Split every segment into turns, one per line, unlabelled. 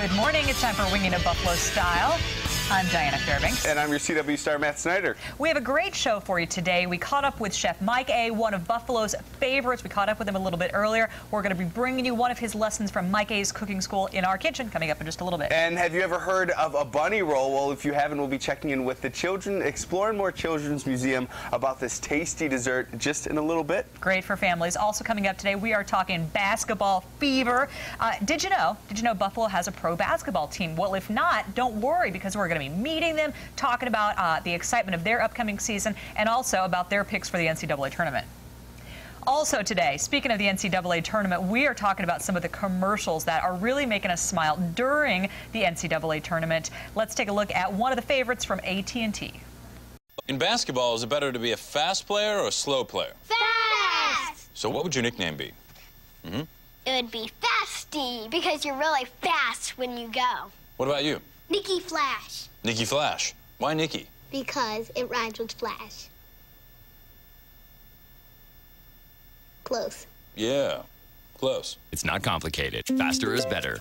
Good morning. It's time for Winging It Buffalo Style. I'm Diana Fairbanks.
And I'm your CW star, Matt Snyder.
We have a great show for you today. We caught up with Chef Mike A., one of Buffalo's favorites. We caught up with him a little bit earlier. We're going to be bringing you one of his lessons from Mike A.'s cooking school in our kitchen coming up in just a little bit.
And have you ever heard of a bunny roll? Well, if you haven't, we'll be checking in with the children, Explore More Children's Museum about this tasty dessert just in a little bit.
Great for families. Also coming up today, we are talking basketball fever. Did you know Buffalo has a pro basketball team? Well, if not, don't worry, because we're going to be meeting them, talking about the excitement of their upcoming season, and also about their picks for the NCAA tournament. Also today, speaking of the NCAA tournament, we are talking about some of the commercials that are really making us smile during the NCAA tournament. Let's take a look at one of the favorites from AT&T.
In basketball, is it better to be a fast player or a slow player?
Fast!
So what would your nickname be?
It would be Fasty, because you're really fast when you go.
What about you?
Nikki Flash.
Nikki Flash. Why Nikki?
Because it rhymes with Flash. Close.
Yeah, close.
It's not complicated. Faster is better.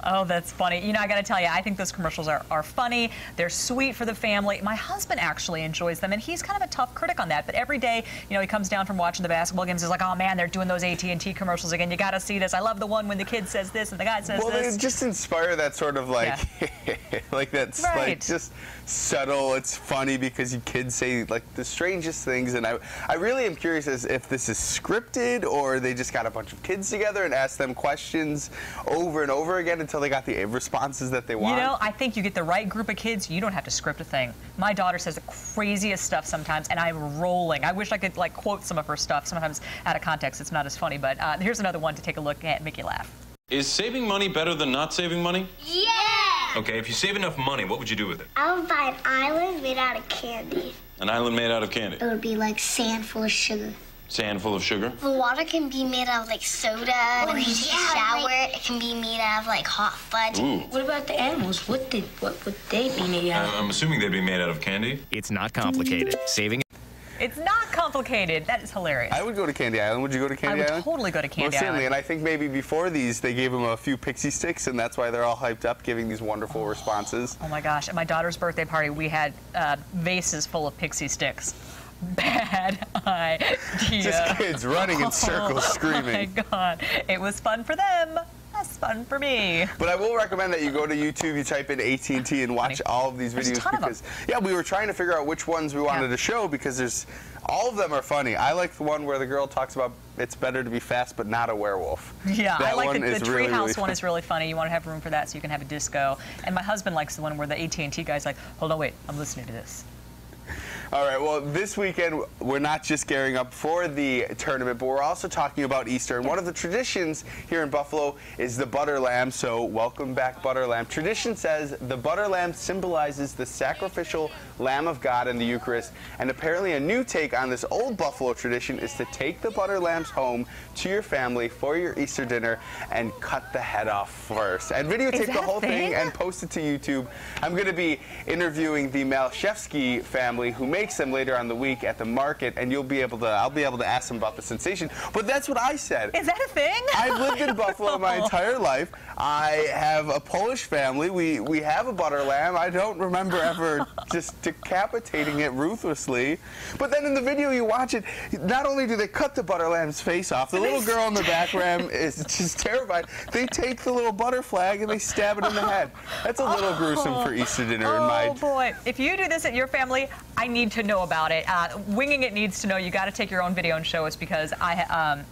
Oh, that's funny. You know, I got to tell you, I think those commercials are funny. They're sweet for the family. My husband actually enjoys them, and he's kind of a tough critic on that. But every day, you know, he comes down from watching the basketball games. He's like, oh, man, they're doing those AT&T commercials again. You got to see this. I love the one when the kid says this and the guy says
well,
this.
They just inspire that sort of like, like that's
Right.
like just subtle. It's funny because you kids say like the strangest things, and I really am curious as if this is scripted or they just got a bunch of kids together and asked them questions over and over again until they got the responses that they want.
You know, I think you get the right group of kids, you don't have to script a thing. My daughter says the craziest stuff sometimes, and I'm rolling. I wish I could like quote some of her stuff. Sometimes out of context, it's not as funny, but here's another one to take a look at, make you laugh.
Is saving money better than not saving money?
Yeah!
Okay, if you save enough money, what would you do with it?
I would buy an island made out of candy.
An island made out of candy.
It would be like sand full of sugar.
Sand full of sugar.
The water can be made out of like soda. When you take a shower, it can be made out of like hot fudge.
Ooh.
What about the animals? What would they be made out of?
I'm assuming they'd be made out of candy.
It's not complicated. Saving
It's not complicated. That is hilarious.
I would go to Candy Island. Would you go to Candy
I would
Island?
totally go to Candy
Most certainly,
Island.
and I think maybe before these, they gave them a few pixie sticks, and that's why they're all hyped up, giving these wonderful responses.
Oh my gosh, at my daughter's birthday party, we had vases full of pixie sticks. Bad idea.
Just kids running in circles, screaming.
Oh my God. It was fun for them. That's fun for me.
But I will recommend that you go to YouTube, you type in AT&T and watch all of these
There's a
videos
ton of
because, yeah, we were trying to figure out which ones we wanted to show because all of them are funny. I like the one where the girl talks about it's better to be fast but not a werewolf.
Yeah,
that
I like
one
the
is really,
treehouse
really
one is really funny. You want to have room for that so you can have a disco. And my husband likes the one where the AT&T guy's like, hold on, wait, I'm listening to this.
All right, well, this weekend, we're not just gearing up for the tournament, but we're also talking about Easter. And one of the traditions here in Buffalo is the butter lamb, so welcome back, butter lamb. Tradition says the butter lamb symbolizes the sacrificial Lamb of God in the Eucharist, and apparently a new take on this old Buffalo tradition is to take the butter lambs home to your family for your Easter dinner and cut the head off first. And videotape the whole thing and post it to YouTube. I'm going to be interviewing the Malchevsky family who makes them later on the week at the market, and I'll be able to ask them about the sensation. But that's what I said.
Is that a thing?
I've lived in Buffalo my entire life. I have a Polish family. We have a butter lamb. I don't remember ever just decapitating it ruthlessly. But then in the video you watch it, not only do they cut the butter lamb's face off, the little girl in the background is just terrified. They take the little butter flag and they stab it in the head. That's a little gruesome for Easter dinner in my...
Oh boy, if you do this at your family, I need to know about it. Winging It needs to know. You got to take your own video and show us because I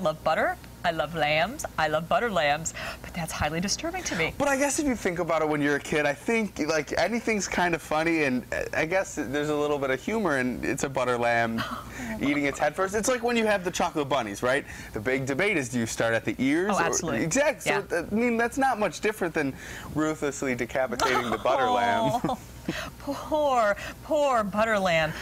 love butter. I love lambs. I love butter lambs, but that's highly disturbing to me.
But I guess if you think about it when you're a kid, I think like anything's kind of funny, and I guess there's a little bit of humor, and it's a butter lamb eating its head first. It's like when you have the chocolate bunnies, right? The big debate is, do you start at the ears?
Oh, absolutely.
Exactly.
Yeah.
So, I mean, that's not much different than ruthlessly decapitating the butter lamb.
Poor butter lamb.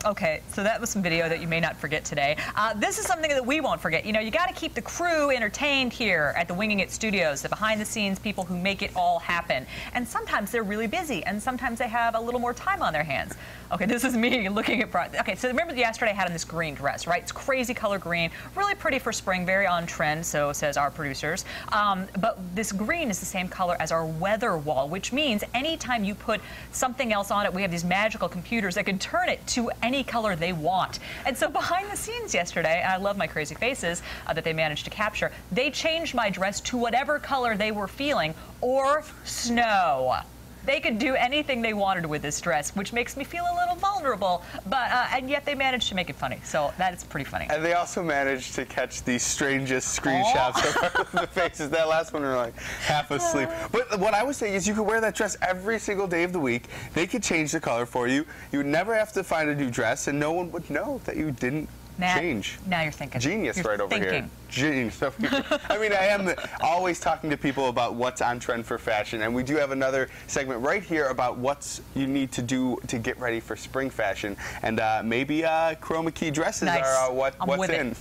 Okay, so that was some video that you may not forget today. This is something that we won't forget. You know, you got to keep the crew entertained here at the Winging It Studios, the behind-the-scenes people who make it all happen. And sometimes they're really busy, and sometimes they have a little more time on their hands. Okay, this is me looking at... Okay, so remember yesterday I had on this green dress, right? It's crazy color green, really pretty for spring, very on trend, so says our producers. But this green is the same color as our weather wall, which means anytime you put something else on it, we have these magical computers that can turn it to any color they want. And so behind the scenes yesterday, and I love my crazy faces that they managed to capture, they changed my dress to whatever color they were feeling, or snow. They could do anything they wanted with this dress, which makes me feel a little vulnerable, but and yet they managed to make it funny. So that is pretty funny.
And they also managed to catch the strangest screenshots of the faces. That last one were like half asleep. But what I was saying is you could wear that dress every single day of the week. They could change the color for you. You would never have to find a new dress, and no one would know that you didn't change.
Now you're thinking.
Genius
you're
right over here. Genius. I mean, I am always talking to people about what's on trend for fashion, and we do have another segment right here about what you need to do to get ready for spring fashion, and maybe chroma key dresses are what's in.